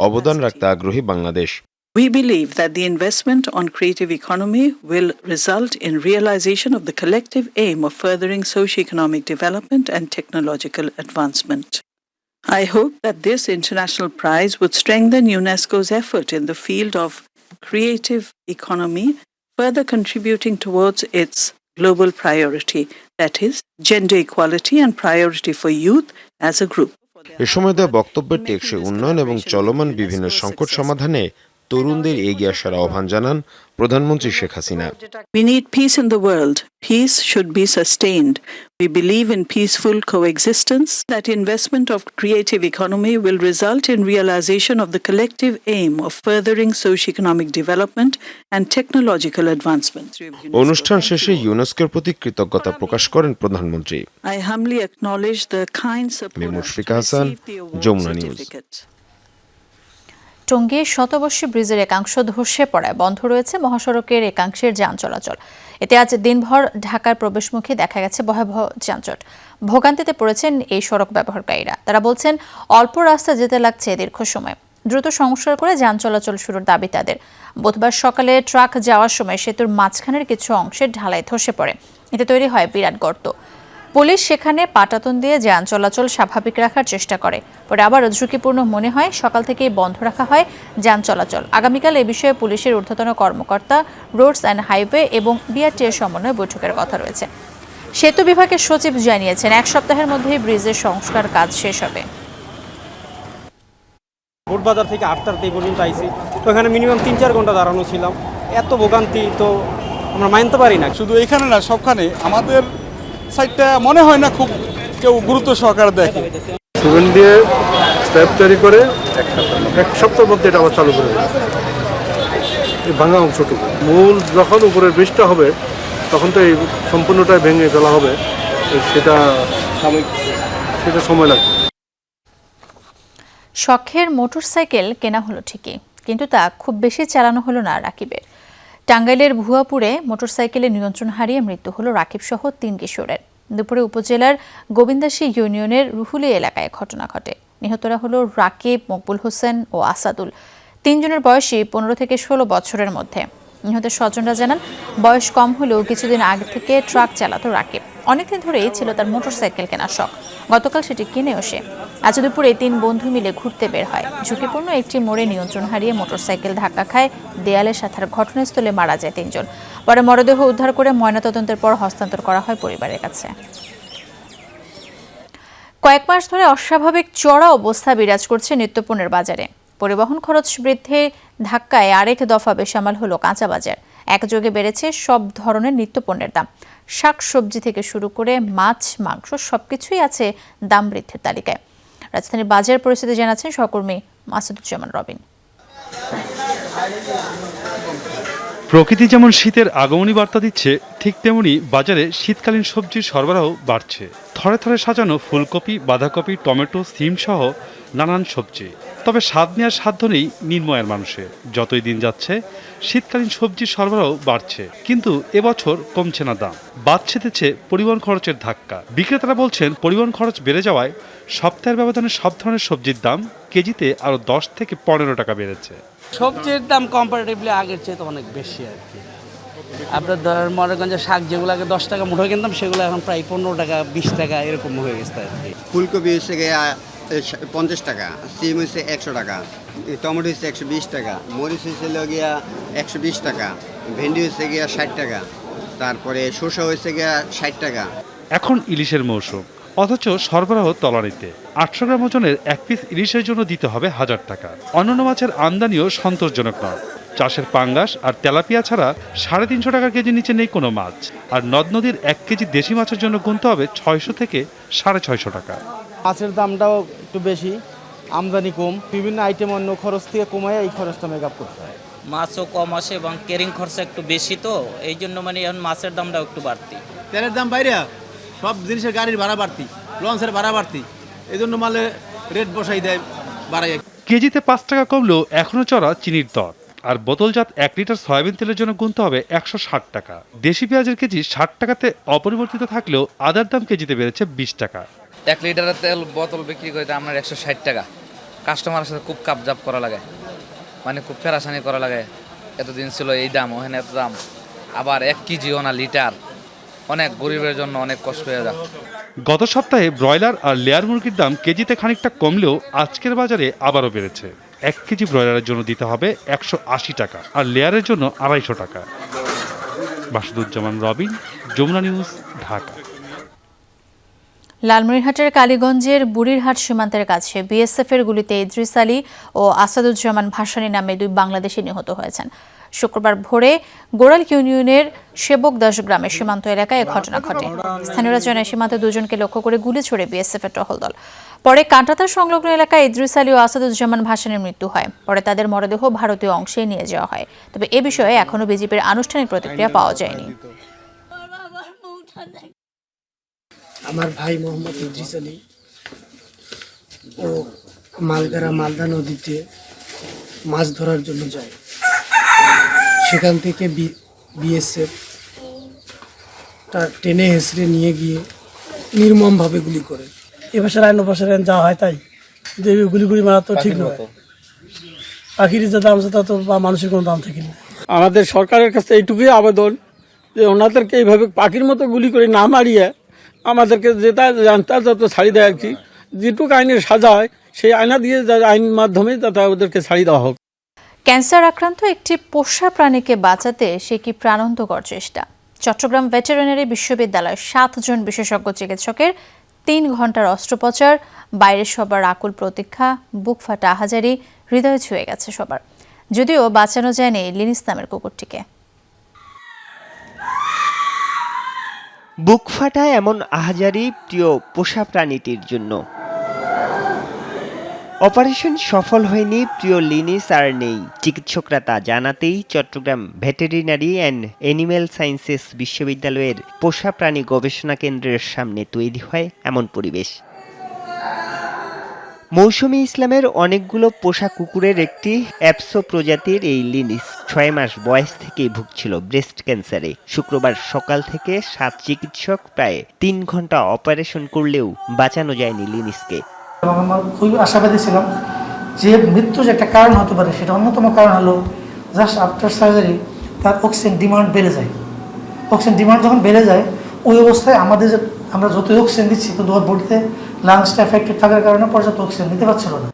অবদান রাখতে আগ্রহী Bangladesh. We believe that the investment on creative economy will result in realization of the collective aim of furthering socio-economic development and technological advancement. I hope that this international prize would strengthen UNESCO's effort in the field of creative economy, further contributing towards its global priority, that is, gender equality and priority for youth as a group. এ সময় দেওয়া বক্তব্যে টেকসই উন্নয়ন এবং চলমান বিভিন্ন সংকট সমাধানে তরুণদের এগিয়ে আসার আহ্বান জানান প্রধানমন্ত্রী Sheikh Hasina. We need peace in the world. Peace should be sustained. We believe in peaceful coexistence. That investment of creative economy will result in realization of the collective aim of furthering socio-economic development and technological advancement. অনুষ্ঠান শেষে ইউনেস্কোর প্রতি কৃতজ্ঞতা প্রকাশ করেন প্রধানমন্ত্রী। I humbly acknowledge the kind support Mushfika Hasan, Jamuna News. Tongi শতবর্ষী ব্রিজের একাংশ ধসে পড়ায় বন্ধ রয়েছে মহাসড়কের একাংশের যান চলাচল। এতে আজ দিনভর ঢাকার প্রবেশমুখে দেখা গেছে ভয়াবহ যানজট। ভোগান্তিতে পড়েছেন এই সড়ক ব্যবহারকারীরা। তারা বলছেন, অল্প রাস্তা যেতে লাগছে দীর্ঘ সময়। দ্রুত সংস্কার করে যান চলাচল শুরুর দাবি তাদের। বুধবার সকালে ট্রাক যাওয়ার সময় সেতুর মাঝখানের কিছু অংশের ঢালাই ধসে পড়ে। এতে তৈরি হয় বিরাট গর্ত। পুলিশ সেখানে পাটাতন দিয়ে যান চলাচল স্বাভাবিক রাখার চেষ্টা করে। পরে আবার ঝুঁকিপূর্ণ মনে হয় সকাল থেকেই বন্ধ রাখা হয় যান চলাচল। আগামীকাল এ বিষয়ে পুলিশের ঊর্ধ্বতন কর্মকর্তা, রোডস অ্যান্ড হাইওয়ে এবং বিআরটিএর সমন্বয়ে বৈঠকের কথা রয়েছে। সেতু বিভাগের সচিব জানিয়েছেন, 1 সপ্তাহের মধ্যেই ব্রিজের সংস্কার কাজ শেষ হবে। বোটবাজার থেকে 8 তারিখ পর্যন্ত আইছি, তো এখানে মিনিমাম 3-4 ঘন্টা দাঁড়ানো ছিলাম। এত ভোগান্তি তো আমরা মানতে পারি না। শুধু এখানে না, সবখানে আমাদের সাইডটা মনে হয় না খুব কেউ গুরুত্ব সহকারে দেখে। সিমেন্ট দিয়ে স্ল্যাব তৈরি করে 1 সপ্তাহের মধ্যে এটা আবার চালু করে দেবে। এই ভাঙা অংশটুকু মূল যখন উপরের ব্রিজটা হবে তখন তো এই সম্পূর্ণটাই ভেঙে ফেলা হবে, সেটা সময় লাগবে। শখের মোটরসাইকেল কেনা হলো ঠিকই, কিন্তু তা খুব বেশি চালানো হলো না রাকিবের। টাঙ্গাইলের ভুয়াপুরে মোটরসাইকেলে নিয়ন্ত্রণ হারিয়ে মৃত্যু হলো রাকিব সহ 3 কিশোরের। দুপুরে উপজেলার গোবিন্দাসী ইউনিয়নের রুহুলি এলাকায় ঘটনা ঘটে। নিহতরা হলো রাকিব, মকবুল হোসেন ও আসাদুল। 3 জনের বয়সী 15 থেকে 16 বছরের মধ্যে। নিহতের স্বজনরা জানান, বয়স কম হলেও কিছুদিন আগে থেকে ট্রাক চালাতো রাকিব। অনেকদিন ধরেই ছিল তার মোটরসাইকেল কেনার শখ। গতকাল সেটি কিনেও সে। আজ দুপুরে 3 বন্ধু মিলে ঘুরতে বের হয়। ঝুঁকিপূর্ণ একটি মোড়ে নিয়ন্ত্রণ হারিয়ে মোটরসাইকেল ধাক্কা খায় দেয়ালের সাথে। ঘটনাস্থলে মারা যায় 3 জন। পরে মরদেহ উদ্ধার করে ময়নাতদন্তের পর হস্তান্তর করা হয় পরিবারের কাছে। কয়েক মাস ধরে অস্বাভাবিক চড়া অবস্থা বিরাজ করছে নিত্যপণ্যের বাজারে। পরিবহন খরচ বৃদ্ধির ধাক্কায় আরেক দফা বেসামাল হলো কাঁচা বাজার। একযোগে বেড়েছে সব ধরনের নিত্যপণ্যের দাম। শাকসবজি থেকে শুরু করে মাছ, মাংস সবকিছুই আছে দাম বৃদ্ধির তালিকায়। রাজধানীর বাজার পরিস্থিতি জানাচ্ছেন সহকর্মী মাসুদুজ্জামান রবিন। প্রকৃতি যেমন শীতের আগমনী বার্তা দিচ্ছে, ঠিক তেমনি বাজারে শীতকালীন সবজির সরবরাহ বাড়ছে। থরে থরে সাজানো ফুলকপি, বাঁধাকপি, টমেটো, সিম সহ নানান সবজি। তবে স্বাদ নেওয়ার সাধ্য নেই নির্ময়ের মানুষের। যতই দিন যাচ্ছে শীতকালীন সবজির সরবরাহ বাড়ছে, কিন্তু এবছর কমছে না দাম। বাড়ছে পরিবহন খরচের ধাক্কা। বিক্রেতারা বলছেন, পরিবহন খরচ বেড়ে যাওয়ায় সপ্তাহের ব্যবধানে সব ধরনের সবজির দাম কেজিতে আরও 10 থেকে 15 টাকা বেড়েছে। সবজির দাম কম্পারেটিভলি আগের চেয়ে তো অনেক বেশি আর কি। আপনার ধরেন মনেরগঞ্জের শাক যেগুলো আগে 10 টাকা মুঠো কিনতাম, সেগুলো এখন প্রায় 15 টাকা 20 টাকা এরকম হয়ে গেছে আর কি। ফুলকপি হচ্ছে গিয়ে 50 টাকা, সিম হচ্ছে 100 টাকা, টমেটো হচ্ছে 120 টাকা, মরিচ হচ্ছে গিয়া 120 টাকা, ভেন্ডি হচ্ছে গিয়া 60 টাকা, তারপরে শসা হচ্ছে গিয়া 60 টাকা। এখন ইলিশের মৌসুম, অথচ সরবরাহ তলানিতে। 800 গ্রাম ওজনের 1 পিস ইলিশের জন্য দিতে হবে 1000 টাকা। অন্যান্য মাছের আমদানিও সন্তোষজনক নয়। চাষের পাঙ্গাস আর তেলাপিয়া ছাড়া 350 টাকা কেজি নিচে নেই কোনো মাছ। আর নদ নদীর 1 কেজি দেশি মাছের জন্য গুনতে হবে 600 থেকে 650 টাকা। মাছের দামটাও একটু বেশি, আমদানি কম, বিভিন্ন আইটেম অন্য খরচ থেকে কমায় এই খরচটা মেকআপ করতে হয়। মাছও কম আসে এবং ক্যারিং খরচা একটু বেশি, তো এই জন্য মানে এখন মাছের দামটাও একটু বাড়তি। তেলের দাম বাইরে, সব জিনিসের গাড়ির ভাড়া বাড়তি, লঞ্চের ভাড়া বাড়তি, এই জন্য মালে রেট বসাই দেয়, বাড়াই। কেজিতে 5 টাকা কমলেও এখনো চড়া চিনির দর। আর বোতলজাত 1 লিটার সয়াবিন তেলের জন্য গুনতে হবে 160 টাকা। দেশি পেঁয়াজের কেজি 60 টাকাতে অপরিবর্তিত থাকলেও আদার দাম কেজিতে বেড়েছে 20 টাকা। 1 লিটারের তেল বোতল বিক্রি করতে আপনার 160 টাকা। কাস্টমারের সাথে খুব কাপজাপ করা লাগে, মানে খুব ফেরাসানি করা লাগে। এতদিন ছিল এই দাম, ওখানে এত দাম, আবার 1 কেজিও না লিটার। অনেক গরিবের জন্য অনেক কষ্ট হয়ে যায়। গত সপ্তাহে ব্রয়লার আর লেয়ার মুরগির দাম কেজিতে খানিকটা কমলেও আজকের বাজারে আবারও বেড়েছে। 1 কেজি ব্রয়লারের জন্য দিতে হবে 180 টাকা, আর লেয়ারের জন্য 250 টাকা। মাসুদুজ্জামান রবিন, যমুনা নিউজ, ঢাকা। লালমনিরহাটের কালীগঞ্জের বুড়িরহাট সীমান্তের কাছে বিএসএফের গুলিতে ইদ্রিস আলী ও আসাদুজ্জামান ভাসানী নামে 2 বাংলাদেশি নিহত হয়েছেন। শুক্রবার ভোরে গোড়াল ইউনিয়নের সেবকদাস গ্রামের সীমান্ত এলাকায় ঘটনা ঘটে। স্থানীয়রা জানায়, সীমান্তে 2 জনকে লক্ষ্য করে গুলি ছোড়ে বিএসএফের টহল দল। পরে কাঁটাতার সংলগ্ন এলাকায় ইদ্রিস আলী ও আসাদুজ্জামান ভাসানীর মৃত্যু হয়। পরে তাদের মরদেহ ভারতীয় অংশে নিয়ে যাওয়া হয়। তবে এ বিষয়ে এখনও বিজেপির আনুষ্ঠানিক প্রতিক্রিয়া পাওয়া যায়নি। আমার ভাই মোহাম্মদ ইদ্রিস আলী ও মালগারা মালদা নদীতে মাছ ধরার জন্য যায়। সেখান থেকে বিএসএফ তার টেনে হেসড়ে নিয়ে গিয়ে নির্মমভাবে গুলি করে। এ ভাষার আইন ভাষার যাওয়া হয়, তাই যে গুলি মারা তো ঠিক নয়। পাখির যা দাম আছে তা তো বা মানুষের কোনো দাম থাকে না। আমাদের সরকারের কাছে এইটুকুই আবেদন যে ওনাদেরকে এইভাবে পাখির মতো গুলি করে না মারিয়ে আমাদেরকে যেটা জানতে যত ছাড়ি দেয় আর কি, যেটুকু আইনের সাজা হয় সেই আইনা দিয়ে আইন মাধ্যমে যাতে ওদেরকে ছাড়ি দেওয়া হোক। ক্যান্সার আক্রান্ত একটি পোষা প্রাণীকে বাঁচাতে সে কি প্রাণান্তকর চেষ্টা। চট্টগ্রাম ভেটেরিনারি বিশ্ববিদ্যালয়ের 7 জন বিশেষজ্ঞ চিকিৎসকের 3 ঘন্টার অস্ত্রোপচার, বাইরে সবার আকুল প্রতীক্ষা, বুক ফাটা আহাজারি, হৃদয় ছুঁয়ে গেছে সবার। যদিও বাঁচানো যায়নি লিনিস নামের কুকুরটিকে। বুক ফাটা এমন আহাজারি প্রিয় পোষা প্রাণীটির জন্য। অপারেশন সফল হয়নি প্রিয় লিনিস আর নেই। চিকিৎসকরা তা জানাতেই Chattogram veterinary and animal sciences বিশ্ববিদ্যালয়ের পোষা প্রাণী গবেষণা কেন্দ্রের সামনে তৈরি হয় এমন পরিবেশ। মৌসুমী ইসলামের অনেকগুলো পোষা কুকুরের একটি অ্যাপসো প্রজাতির এই লিনিস 6 মাস বয়স থেকেই ভুগছিল ব্রেস্ট ক্যান্সারে। শুক্রবার সকাল থেকে 7 চিকিৎসক প্রায় 3 ঘন্টা অপারেশন করলেও বাঁচানো যায়নি লিনিসকে। এবং আমরা খুবই আশাবাদী ছিলাম যে মৃত্যু যে একটা কারণ হতে পারে, সেটা অন্যতম কারণ হলো জাস্ট আফটার সার্জারি তার অক্সিজেন ডিমান্ড বেড়ে যায়। অক্সিজেন ডিমান্ড যখন বেড়ে যায়, ওই অবস্থায় আমরা যতই অক্সিজেন দিচ্ছি কিন্তু ওর বডিতে লাংসটা এফেক্টেড থাকার কারণে পর্যাপ্ত অক্সিজেন দিতে পারছিল না।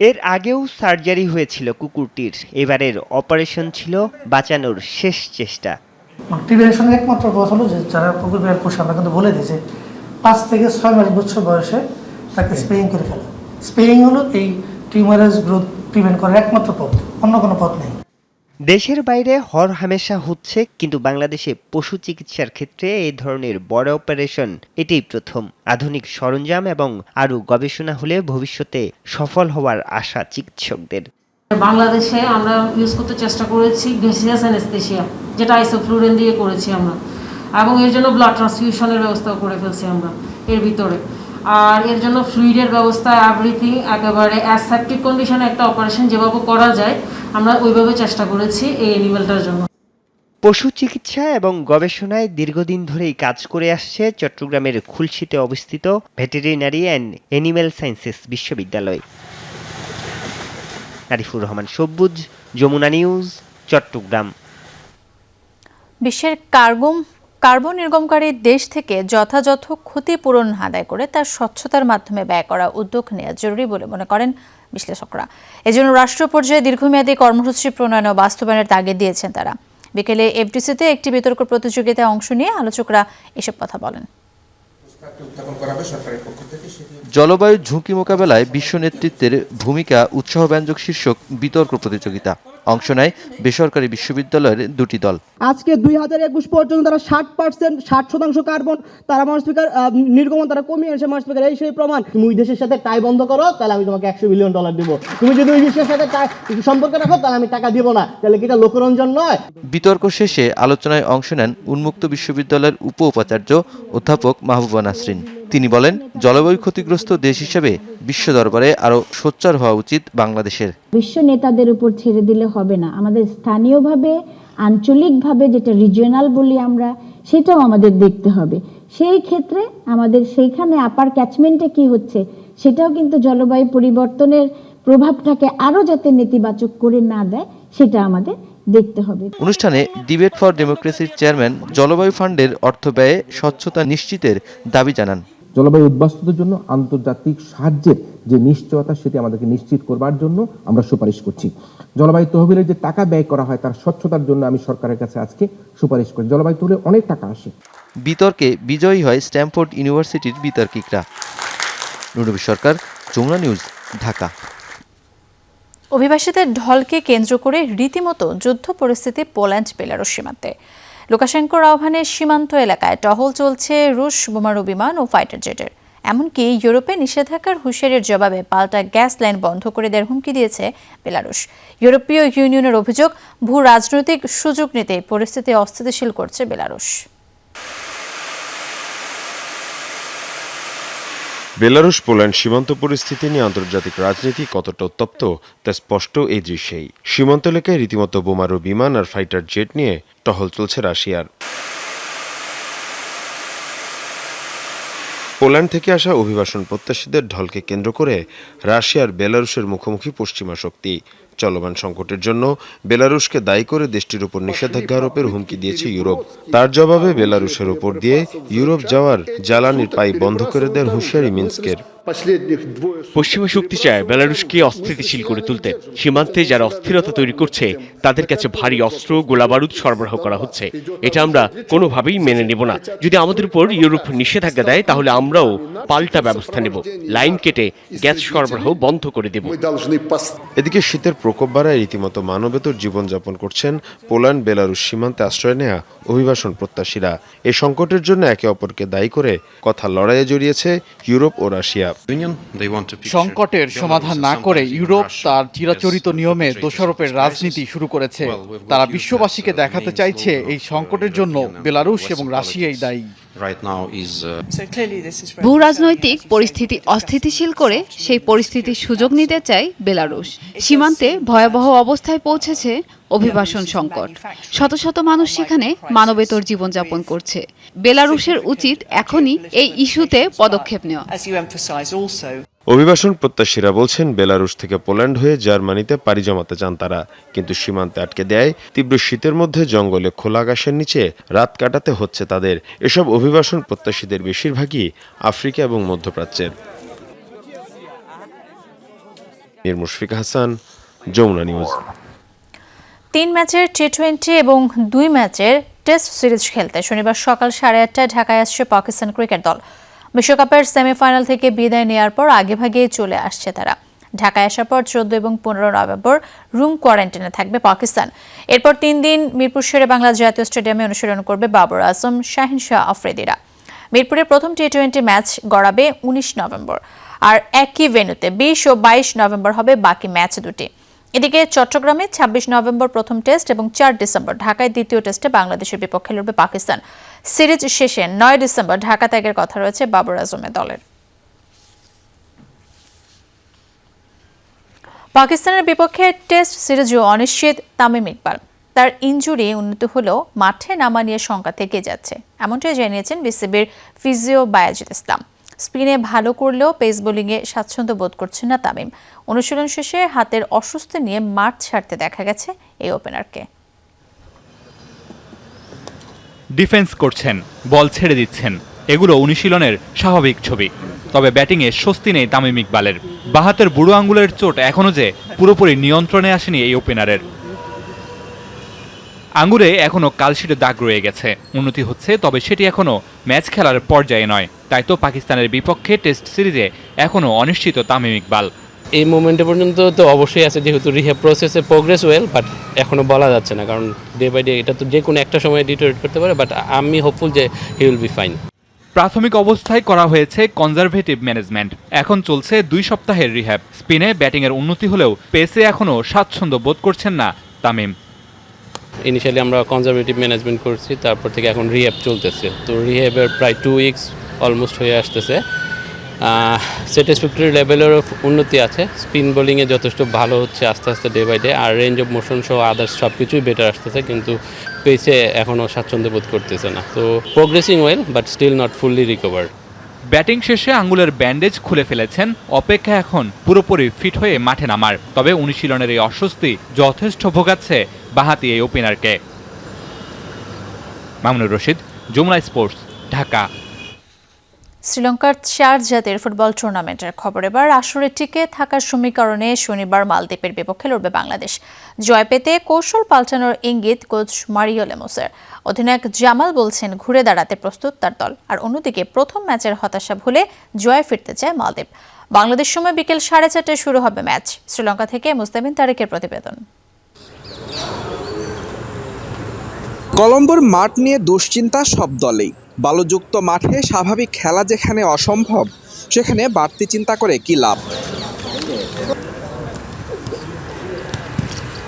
এর আগেও সার্জারি হয়েছিল কুকুরটির, এবারের অপারেশন ছিল বাঁচানোর শেষ চেষ্টা। প্রিভেনশনের একমাত্র পথ হলো যে যারা কুকুর বিড়াল পোষে আমরা কিন্তু বলে দিই যে 5 থেকে 6 বছর বয়সে তাকে স্প্রেইং করে ফেলা। স্প্রেইং হলো এই টিউমারাস গ্রোথ প্রিভেন্ট করার একমাত্র পথ, অন্য কোনো পথ নেই। দেশের বাইরে হর হামেশা হচ্ছে, কিন্তু বাংলাদেশে পশু চিকিৎসার ক্ষেত্রে এই ধরনের বড় অপারেশন এটাই প্রথম। আধুনিক সরঞ্জাম এবং আরও গবেষণা হলে ভবিষ্যতে সফল হওয়ার আশা চিকিৎসকদের। বাংলাদেশে আমরা ইউজ করতে চেষ্টা করেছি গ্যাসিয়াস অ্যানেস্থেসিয়া, যেটা আইসোফ্লুরেন দিয়ে করেছি আমরা, এবং এর জন্য ব্লাড ট্রান্সফিউশনের ব্যবস্থাও করে ফেলছি আমরা এর ভিতরে। আর এর জন্য ফ্লুইডের ব্যবস্থা, এভরিথিং একেবারে অ্যাসেপ্টিক কন্ডিশনে একটা অপারেশন যেভাবে করা যায় আমরা ওইভাবে চেষ্টা করেছি এই অ্যানিমেলটার জন্য। পশু চিকিৎসা এবং গবেষণায় দীর্ঘদিন ধরেই কাজ করে আসছে চট্টগ্রামের খুলশীতে অবস্থিত ভেটেরিনারি অ্যান্ড অ্যানিমেল সায়েন্সেস বিশ্ববিদ্যালয়। আরিফুর রহমান সবুজ, যমুনা নিউজ, চট্টগ্রাম। বিশ্বের কার্বন নির্গমকারী দেশ থেকে যথাযথ ক্ষতিপূরণ আদায় করে তার স্বচ্ছতার মাধ্যমে ব্যয় করা উদ্যোগ নেওয়া জরুরি বলে মনে করেন বিশ্লেষকরা। এজন্য রাষ্ট্র পর্যায়ে দীর্ঘমেয়াদী কর্মসূচি প্রণয়ন ও বাস্তবায়নের তাগিদ দিয়েছেন তারা। বিকেলে এফডিসিতে একটি বিতর্ক প্রতিযোগিতায় অংশ নিয়ে আলোচকরা এসব কথা বলেন। জলবায়ু ঝুঁকি মোকাবেলায় বিশ্ব নেতৃত্বের ভূমিকা উৎসাহব্যঞ্জক শীর্ষক বিতর্ক প্রতিযোগিতা। অংশ নেয় বেসরকারি বিশ্ববিদ্যালয়ের দুটি দল। আজকে 2021 পর্যন্ত তারা 60% কার্বন তারা মহাস্পিকার নির্গমন তারা কমিয়ে এনেছে মহাস্পিকার, এই সেই প্রমাণ। তুমি ওই দেশের সাথে টাই বন্ধ করো, তাহলে আমি তোমাকে $100 বিলিয়ন দিব। তুমি যদি ওই দেশের সাথে সম্পর্ক রাখো, তাহলে আমি টাকা দিব না। তাহলে কি এটা লোকরঞ্জন নয়? বিতর্ক শেষে আলোচনায় অংশ নেন উন্মুক্ত বিশ্ববিদ্যালয়ের উপ উপাচার্য অধ্যাপক মাহবুবা নাসরিন। তিনি বলেন, জলবায়ু ক্ষতিগ্রস্ত দেশ হিসেবে বিশ্ব দরবারে আরও সোচ্চার হওয়া উচিত বাংলাদেশের। বিশ্ব নেতাদের উপর ছেড়ে দিলে হবে না, আমাদের স্থানীয়ভাবে আঞ্চলিকভাবে যেটা রিজিওনাল বলি আমরা, সেটাও আমাদের দেখতে হবে। সেই ক্ষেত্রে আমাদের সেইখানে আপার ক্যাচমেন্টে কি হচ্ছে সেটাও কিন্তু জলবায়ু পরিবর্তনের প্রভাবটাকে আরও যাতে নেতিবাচক করে না দেয় সেটা আমাদের দেখতে হবে। অনুষ্ঠানে ডিবেট ফর ডেমোক্রেসির চেয়ারম্যান জলবায়ু ফান্ডের অর্থ ব্যয়ে স্বচ্ছতা নিশ্চিতের দাবি জানান। জলবায়ু উদ্বাস্তুদের জন্য আন্তর্জাতিক সাহায্যের যে নিশ্চয়তা, সেটি আমাদেরকে নিশ্চিত করবার জন্য আমরা সুপারিশ করছি। জলবায়ু তহবিলের যে টাকা ব্যয় করা হয় তার স্বচ্ছতার জন্য আমি সরকারের কাছে আজকে সুপারিশ করি। জলবায়ু তহবিলে অনেক টাকা আসে। বিতর্কে বিজয়ী হয় স্ট্যামফোর্ড ইউনিভার্সিটির বিতর্কিকরা। নুরনবী সরকার, যমুনা নিউজ, ঢাকা। অভিবাসীদের ঢলকে কেন্দ্র করে রীতিমতো যুদ্ধ পরিস্থিতি পোল্যান্ড বেলারুশ সীমান্তে। লুকাশেঙ্কোর আহ্বানে সীমান্ত এলাকায় টহল চলছে রুশ বোমারু বিমান ও ফাইটার জেটের। এমনকি ইউরোপে নিষেধাজ্ঞার হুঁশিয়ারির জবাবে পাল্টা গ্যাস লাইন বন্ধ করে দেওয়ার হুমকি দিয়েছে বেলারুশ। ইউরোপীয় ইউনিয়নের অভিযোগ, ভূ রাজনৈতিক সুযোগ নিতে পরিস্থিতি অস্থিতিশীল করছে বেলারুশ। বেলারুশ পোল্যান্ড সীমান্ত পরিস্থিতি নিয়ে আন্তর্জাতিক রাজনীতি কতটা উত্তপ্ত তা স্পষ্ট এই দৃশ্যেই। সীমান্ত এলাকায় রীতিমতো বোমারু বিমান আর ফাইটার জেট নিয়ে টহল চলছে রাশিয়ার। পোল্যান্ড থেকে আসা অভিবাসন প্রত্যাশীদের ঢলকে কেন্দ্র করে রাশিয়ার বেলারুশের মুখোমুখি পশ্চিমা শক্তি। চলমান সংকটের জন্য বেলারুশকে দায়ী করে দেশটির উপর নিষেধাজ্ঞা আরোপের হুমকি দিয়েছে ইউরোপ। তার জবাবে বেলারুশের উপর দিয়ে ইউরোপ যাওয়ার জ্বালানির পাইপ বন্ধ করে দেওয়ার হুঁশিয়ারি মিন্স্কের। পশ্চিমা শক্তি চায় বেলারুশকে অস্থিতিশীল করে তুলতে। সীমান্তে যারা অস্থিরতা তৈরি করছে তাদের কাছে ভারী অস্ত্র, গোলাবারুদ সরবরাহ করা হচ্ছে। এটা আমরা কোনোভাবেই মেনে নেব না। যদি আমাদের উপর ইউরোপ নিষেধাজ্ঞা দেয় তাহলে আমরাও পাল্টা ব্যবস্থা নেব, লাইন কেটে গ্যাস সরবরাহ বন্ধ করে দেব। এদিকে শীতের প্রকোপ বাড়ায় রীতিমতো মানবেতর জীবনযাপন করছেন পোল্যান্ড বেলারুশ সীমান্তে আশ্রয় নেয়া অভিবাসন প্রত্যাশীরা। এই সংকটের জন্য একে অপরকে দায়ী করে কথা লড়াইয়ে জড়িয়েছে ইউরোপ ও রাশিয়া। সংকটের সমাধান না করে ইউরোপ তার চিরাচরিত নিয়মে দোষারোপের রাজনীতি শুরু করেছে। তারা বিশ্ববাসীকে দেখাতে চাইছে এই সংকটের জন্য বেলারুশ এবং রাশিয়াই দায়ী। ভূ রাজনৈতিক পরিস্থিতি অস্থিতিশীল করে সেই পরিস্থিতির সুযোগ নিতে চায় বেলারুশ। সীমান্তে ভয়াবহ অবস্থায় পৌঁছেছে অভিবাসন সংকট। শত শত মানুষ সেখানে মানবেতর জীবনযাপন করছে। বেলারুশের উচিত এখনই এই ইস্যুতে পদক্ষেপ নেওয়া। অভিবাসন প্রত্যাশীরা বলছেন বেলারুশ থেকে পোল্যান্ড হয়ে জার্মানিতে পাড়ি জমাতে চান তারা, কিন্তু সীমান্তে আটকে দেয় তীব্র শীতের মধ্যে জঙ্গলে খোলা আকাশের নিচে রাত কাটাতে হচ্ছে তাদের। এসব অভিবাসন প্রত্যাশীদের বেশিরভাগই আফ্রিকা এবং মধ্যপ্রাচ্যের। মুশফিকা হাসান, যমুনা নিউজ। 3 ম্যাচের টি20 এবং 2 ম্যাচের টেস্ট সিরিজ খেলতে শনিবার সকাল 8:30টায় ঢাকায় আসছে পাকিস্তান ক্রিকেট দল। বিশ্বকাপের সেমিফাইনাল থেকে বিদায় নেওয়ার পর আগেভাগে চলে আসছে তারা। ঢাকায় আসার পর 14 এবং 15 নভেম্বর রুম কোয়ারেন্টাইনে থাকবে পাকিস্তান। এরপর 3 দিন মিরপুর শেরে বাংলা জাতীয় স্টেডিয়ামে অনুশীলন করবে বাবর আজম, শাহিন শাহ আফ্রিদিরা। মিরপুরের প্রথম টি20 ম্যাচ গড়াবে 19 নভেম্বর, আর একই ভেন্যুতে 20 ও 22 নভেম্বর হবে বাকি ম্যাচ দুটি। এদিকে চট্টগ্রামে 26 নভেম্বর প্রথম টেস্ট এবং 4 ডিসেম্বর ঢাকায় দ্বিতীয় টেস্টে বাংলাদেশের বিপক্ষে লড়বে পাকিস্তান। সিরিজ শেষে 9 ডিসেম্বর ঢাকা ত্যাগের কথা রয়েছে বাবর আজমের দলের। পাকিস্তানের বিপক্ষে টেস্ট সিরিজও অনিশ্চিত তামিম ইকবাল। তার ইনজুরি উন্নত হলেও মাঠে নামা নিয়ে শঙ্কা থেকে যাচ্ছে, এমনটাই জানিয়েছেন বিসিবির ফিজিও বায়াজিদ ইসলাম। স্পিনে ভালো করলেও পেস বোলিংয়ে স্বাচ্ছন্দ্য বোধ করছেন না তামিম। অনুশীলন শেষে হাতের অস্বস্তি নিয়ে মাঠ ছাড়তে দেখা গেছে এই ওপেনারকে। ডিফেন্স করছেন, বল ছেড়ে দিচ্ছেন, এগুলো অনুশীলনের স্বাভাবিক ছবি। তবে ব্যাটিংয়ে স্বস্তি নেই তামিম ইকবালের। বাহাতের বুড়ো আঙ্গুলের চোট এখনও যে পুরোপুরি নিয়ন্ত্রণে আসেনি এই ওপেনারের। আঙ্গুলে এখনও কালশিটের দাগ রয়ে গেছে, উন্নতি হচ্ছে, তবে সেটি এখনও ম্যাচ খেলার পর্যায়ে নয়। তাই তো পাকিস্তানের বিপক্ষে টেস্ট সিরিজে এখনও অনিশ্চিত তামিম ইকবাল। এই মোমেন্টে পর্যন্ত তো অবশ্যই আছে, যেহেতু রিহ্যাব প্রসেসে প্রোগ্রেস ওয়েল, বাট এখনও বলা যাচ্ছে না, কারণ ডে বাই ডে এটা তো যে কোনো একটা সময় ডিটোরেট করতে পারে, বাট আমি হোপফুল যে হি উইল বি ফাইন। প্রাথমিক অবস্থায় করা হয়েছে কনজারভেটিভ ম্যানেজমেন্ট। এখন চলছে 2 সপ্তাহের রিহ্যাব। স্পিনে ব্যাটিংয়ের উন্নতি হলেও পেসে এখনও স্বাচ্ছন্দ্য বোধ করছেন না তামিম। ইনিশিয়ালি আমরা কনজারভেটিভ ম্যানেজমেন্ট করছি, তারপর থেকে এখন রিহ্যাব চলতেছে। তো রিহ্যাবের প্রায় 2 উইকস অলমোস্ট হয়ে আসতেছে। স্যাটিসফ্যাক্টরি লেভেলেরও উন্নতি আছে। স্পিন বোলিংয়ে যথেষ্ট ভালো হচ্ছে আস্তে আস্তে ডে বাই ডে, আর রেঞ্জ অফ মোশন সহ আদার্স সব কিছুই বেটার আসতেছে, কিন্তু পেসে এখনও স্বাচ্ছন্দ্য বোধ করতেছে না। তো progressing well, but still not fully recovered. Batting শেষে আঙ্গুলের ব্যান্ডেজ খুলে ফেলেছেন, অপেক্ষা এখন পুরোপুরি ফিট হয়ে মাঠে নামার। তবে অনুশীলনের এই অস্বস্তি যথেষ্ট ভোগাচ্ছে বাঁহাতি এই ওপেনারকে। মামুনুর রশিদ, যমুনা স্পোর্টস, ঢাকা। শ্রীলঙ্কার 4 জাতির ফুটবল টুর্নামেন্টের খবর এবার। আসরে টিকে থাকার সমীকরণে শনিবার মালদ্বীপের বিপক্ষে লড়বে বাংলাদেশ। জয় পেতে কৌশল পাল্টানোর ইঙ্গিত কোচ মারিও লেমোসের। অধিনায়ক জামাল বলছেন ঘুরে দাঁড়াতে প্রস্তুত তার দল। আর অন্যদিকে প্রথম ম্যাচের হতাশা ভুলে জয় ফিরতে চায় মালদ্বীপ। বাংলাদেশ সময় বিকেল 4:30টায় শুরু হবে ম্যাচ। শ্রীলঙ্কা থেকে মুস্তামিন তারেকের প্রতিবেদন। কলম্বোর মাঠ নিয়ে দুশ্চিন্তা সব দলেই। বালুযুক্ত মাঠে স্বাভাবিক খেলা যেখানে অসম্ভব, সেখানে বাড়তি চিন্তা করে কি লাভ?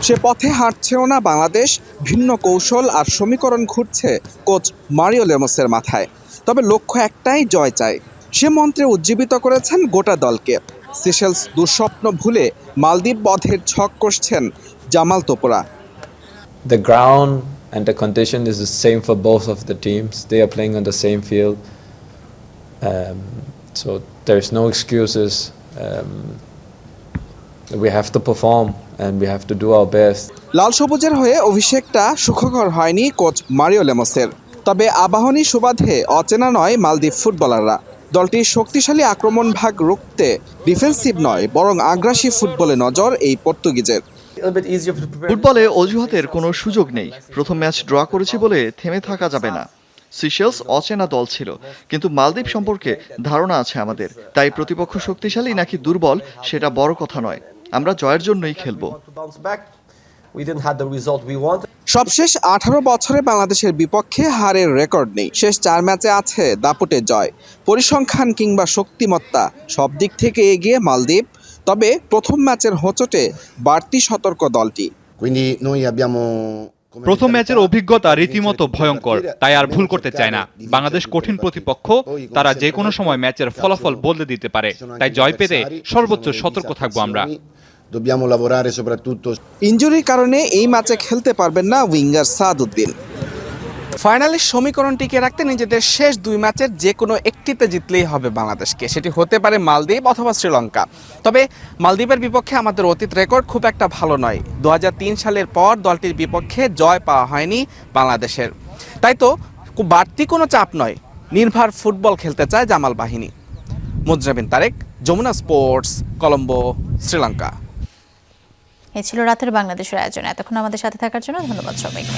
সে পথে হাঁটছেও না বাংলাদেশ। ভিন্ন কৌশল আর সমীকরণ ঘুরছে কোচ মারিও লেমোসের মাথায়। তবে লক্ষ্য একটাই, জয় চাই। সে মন্ত্রে উজ্জীবিত করেছেন গোটা দলকে। সিশেলস দুঃস্বপ্ন ভুলে মালদ্বীপ বধের ছক কষছেন Jamal তোপরা। The ground and the condition is the same for both of the teams. They are playing on the same field, so there's no excuses. We have to perform and we have to do our best. লাল সবুজের হয়ে অভিষেকটা সুখকর হয়নি coach Mario লেমোসের। তবে আবাহনী সুবাদে অচেনা নয় মালদ্বীপ ফুটবলাররা। দলটির শক্তিশালী আক্রমণ ভাগ রুখতে ডিফেন্সিভ নয়, বরং আগ্রাসী ফুটবলে নজর এই পর্তুগিজের। ফুটবলে অজুহাতের কোনো সুযোগ নেই। প্রথম ম্যাচ ড্র করেছি বলে থেমে থাকা যাবে না। সিশেলস অচেনা দল ছিল, কিন্তু মালদ্বীপ সম্পর্কে ধারণা আছে আমাদের। তাই প্রতিপক্ষ শক্তিশালী নাকি দুর্বল সেটা বড় কথা নয়, আমরা জয়ের জন্যই খেলব। সবশেষ 18 বছরে বাংলাদেশের বিপক্ষে হারের রেকর্ড নেই। শেষ 4 ম্যাচে আছে দাপুটে জয়। পরিসংখ্যান কিংবা শক্তিমত্তা সব দিক থেকে এগিয়ে মালদ্বীপ। তবে প্রথম ম্যাচের হোঁচটে বাড়তি সতর্ক দলটি। প্রথম ম্যাচের অভিজ্ঞতা রীতিমতো ভয়ঙ্কর, তাই আর ভুল করতে চায় না। বাংলাদেশ কঠিন প্রতিপক্ষ, তারা যে কোনো সময় ম্যাচের ফলাফল বদলে দিতে পারে। তাই জয় পেতে সর্বোচ্চ সতর্ক থাকবো আমরা। ইনজুরির কারণে এই ম্যাচে খেলতে পারবেন না উইঙ্গার সাদউদ্দিন। ফাইনালের সমীকরণ টিকে রাখতে নিজেদের শেষ 2 ম্যাচের যে কোনো একটিতে জিতলেই হবে বাংলাদেশকে। সেটি হতে পারে মালদ্বীপ অথবা শ্রীলঙ্কা। তবে মালদ্বীপের বিপক্ষে আমাদের অতীত রেকর্ড খুব একটা ভালো নয়। 2003 সালের পর দলটির বিপক্ষে জয় পাওয়া হয়নি বাংলাদেশের। তাই তো বাড়তি কোনো চাপ নয়, নির্ভর ফুটবল খেলতে চায় জামাল বাহিনী। মুজরাবিন তারেক, যমুনা স্পোর্টস, কলম্বো, শ্রীলঙ্কা। এই ছিল রাতের বাংলাদেশের আয়োজন। এতক্ষণ আমাদের সাথে থাকার জন্য ধন্যবাদ সবাইকে।